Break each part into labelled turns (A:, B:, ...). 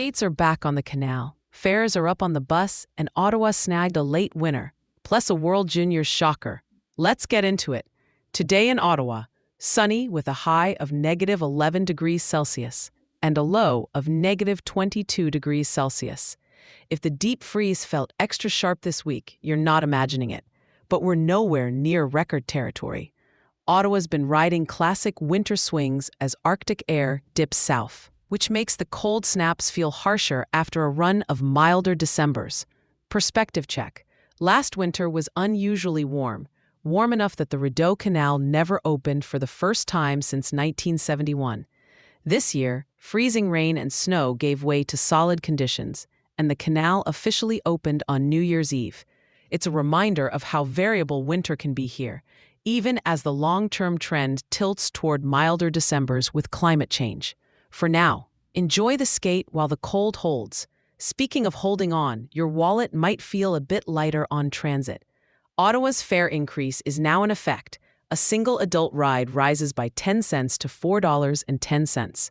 A: skates are back on the canal, fares are up on the bus, and Ottawa snagged a late winner, plus a World Juniors shocker. Let's get into it. Today in Ottawa, sunny with a high of negative 11 degrees Celsius and a low of negative 22 degrees Celsius. If the deep freeze felt extra sharp this week, you're not imagining it. But we're nowhere near record territory. Ottawa's been riding classic winter swings as Arctic air dips south, which makes the cold snaps feel harsher after a run of milder Decembers. Perspective check. Last winter was unusually warm enough that the Rideau Canal never opened for the first time since 1971. This year, freezing rain and snow gave way to solid conditions, and the canal officially opened on New Year's Eve. It's a reminder of how variable winter can be here, even as the long-term trend tilts toward milder Decembers with climate change. For now, enjoy the skate while the cold holds. Speaking of holding on, your wallet might feel a bit lighter on transit. Ottawa's fare increase is now in effect. A single adult ride rises by 10 cents to $4.10,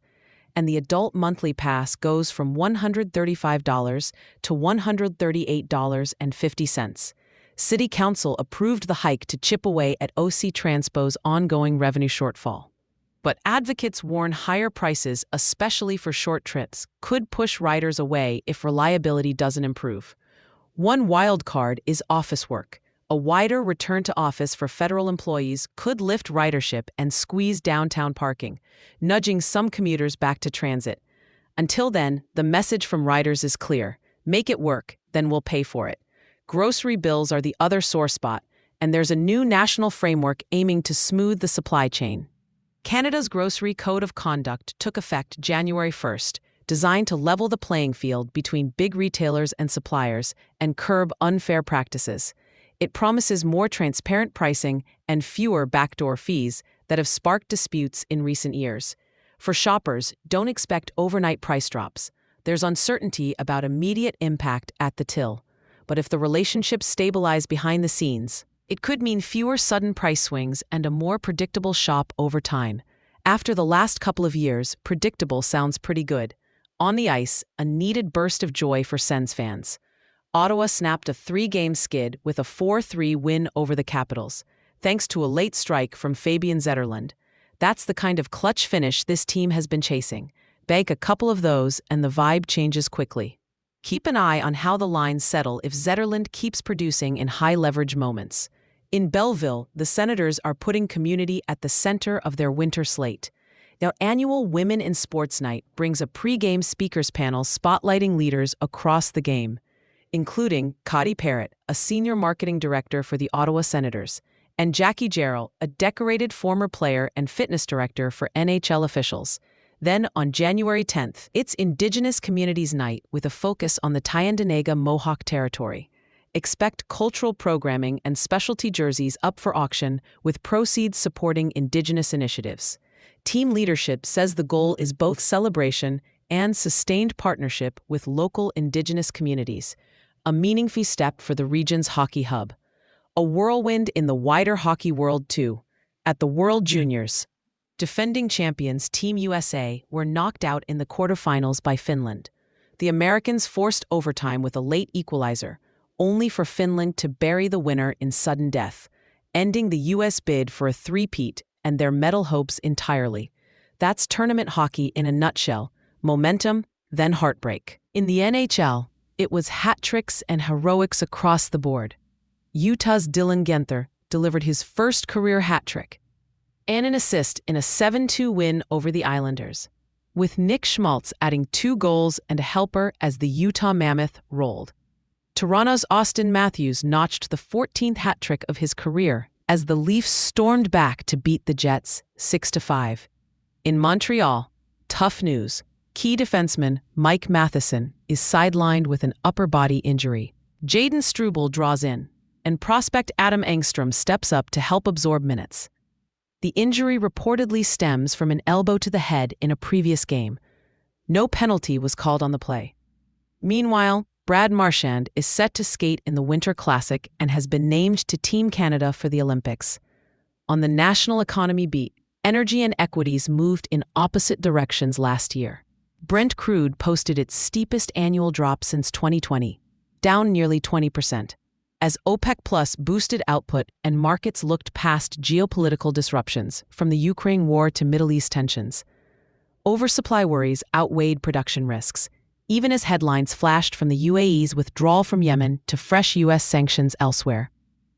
A: and the adult monthly pass goes from $135 to $138.50. City Council approved the hike to chip away at OC Transpo's ongoing revenue shortfall. But advocates warn higher prices, especially for short trips, could push riders away if reliability doesn't improve. One wild card is office work. A wider return to office for federal employees could lift ridership and squeeze downtown parking, nudging some commuters back to transit. Until then, the message from riders is clear. Make it work, then we'll pay for it. Grocery bills are the other sore spot, and there's a new national framework aiming to smooth the supply chain. Canada's Grocery Code of Conduct took effect January 1st, designed to level the playing field between big retailers and suppliers and curb unfair practices. It promises more transparent pricing and fewer backdoor fees that have sparked disputes in recent years. For shoppers, don't expect overnight price drops. There's uncertainty about immediate impact at the till. But if the relationships stabilize behind the scenes, it could mean fewer sudden price swings and a more predictable shop over time. After the last couple of years, predictable sounds pretty good. On the ice, a needed burst of joy for Sens fans. Ottawa snapped a 3-game skid with a 4-3 win over the Capitals, thanks to a late strike from Fabian Zetterlund. That's the kind of clutch finish this team has been chasing. Bag a couple of those and the vibe changes quickly. Keep an eye on how the lines settle if Zetterlund keeps producing in high-leverage moments. In Belleville, the Senators are putting community at the center of their winter slate. Their annual Women in Sports Night brings a pre-game speakers panel spotlighting leaders across the game, including Cody Parrott, a senior marketing director for the Ottawa Senators, and Jackie Jarrell, a decorated former player and fitness director for NHL officials. Then, on January 10th, it's Indigenous Communities Night with a focus on the Tyendinaga Mohawk Territory. Expect cultural programming and specialty jerseys up for auction, with proceeds supporting Indigenous initiatives. Team leadership says the goal is both celebration and sustained partnership with local Indigenous communities, a meaningful step for the region's hockey hub. A whirlwind in the wider hockey world, too. At the World Juniors, defending champions Team USA were knocked out in the quarterfinals by Finland. The Americans forced overtime with a late equalizer, only for Finland to bury the winner in sudden death, ending the U.S. bid for a three-peat and their medal hopes entirely. That's tournament hockey in a nutshell: momentum, then heartbreak. In the NHL, it was hat tricks and heroics across the board. Utah's Dylan Guenther delivered his first career hat trick and an assist in a 7-2 win over the Islanders, with Nick Schmaltz adding 2 goals and a helper as the Utah Mammoth rolled. Toronto's Austin Matthews notched the 14th hat trick of his career as the Leafs stormed back to beat the Jets 6-5. In Montreal, tough news. Key defenseman Mike Matheson is sidelined with an upper body injury. Jaden Struble draws in, and prospect Adam Engstrom steps up to help absorb minutes. The injury reportedly stems from an elbow to the head in a previous game. No penalty was called on the play. Meanwhile, Brad Marchand is set to skate in the Winter Classic and has been named to Team Canada for the Olympics. On the national economy beat, energy and equities moved in opposite directions last year. Brent crude posted its steepest annual drop since 2020, down nearly 20%, as OPEC Plus boosted output and markets looked past geopolitical disruptions from the Ukraine war to Middle East tensions. Oversupply worries outweighed production risks, even as headlines flashed from the UAE's withdrawal from Yemen to fresh U.S. sanctions elsewhere.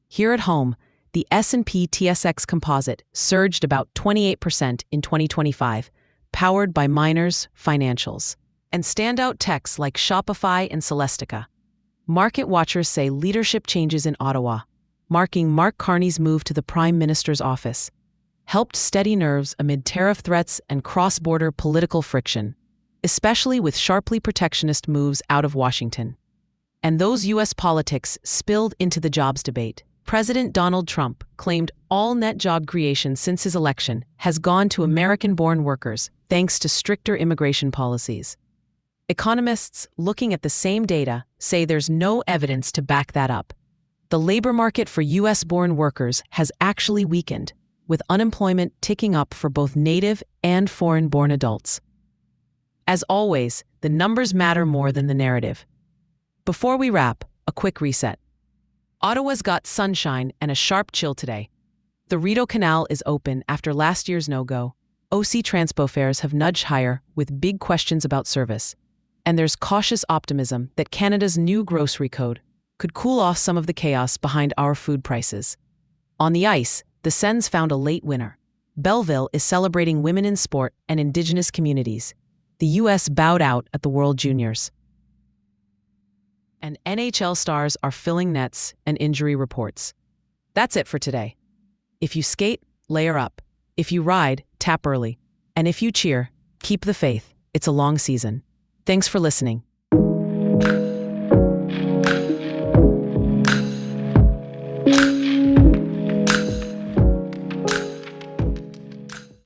A: Here at home, the S&P TSX Composite surged about 28% in 2025, powered by miners, financials, and standout techs like Shopify and Celestica. Market watchers say leadership changes in Ottawa, marking Mark Carney's move to the Prime Minister's office, helped steady nerves amid tariff threats and cross-border political friction, especially with sharply protectionist moves out of Washington. And those U.S. politics spilled into the jobs debate. President Donald Trump claimed all net job creation since his election has gone to American-born workers thanks to stricter immigration policies. Economists looking at the same data say there's no evidence to back that up. The labor market for U.S.-born workers has actually weakened, with unemployment ticking up for both native and foreign-born adults. As always, the numbers matter more than the narrative. Before we wrap, a quick reset. Ottawa's got sunshine and a sharp chill today. The Rideau Canal is open after last year's no-go. OC Transpo fares have nudged higher with big questions about service. And there's cautious optimism that Canada's new grocery code could cool off some of the chaos behind our food prices. On the ice, the Sens found a late winner. Belleville is celebrating women in sport and Indigenous communities. The U.S. bowed out at the World Juniors. And NHL stars are filling nets and injury reports. That's it for today. If you skate, layer up. If you ride, tap early. And if you cheer, keep the faith. It's a long season. Thanks for listening.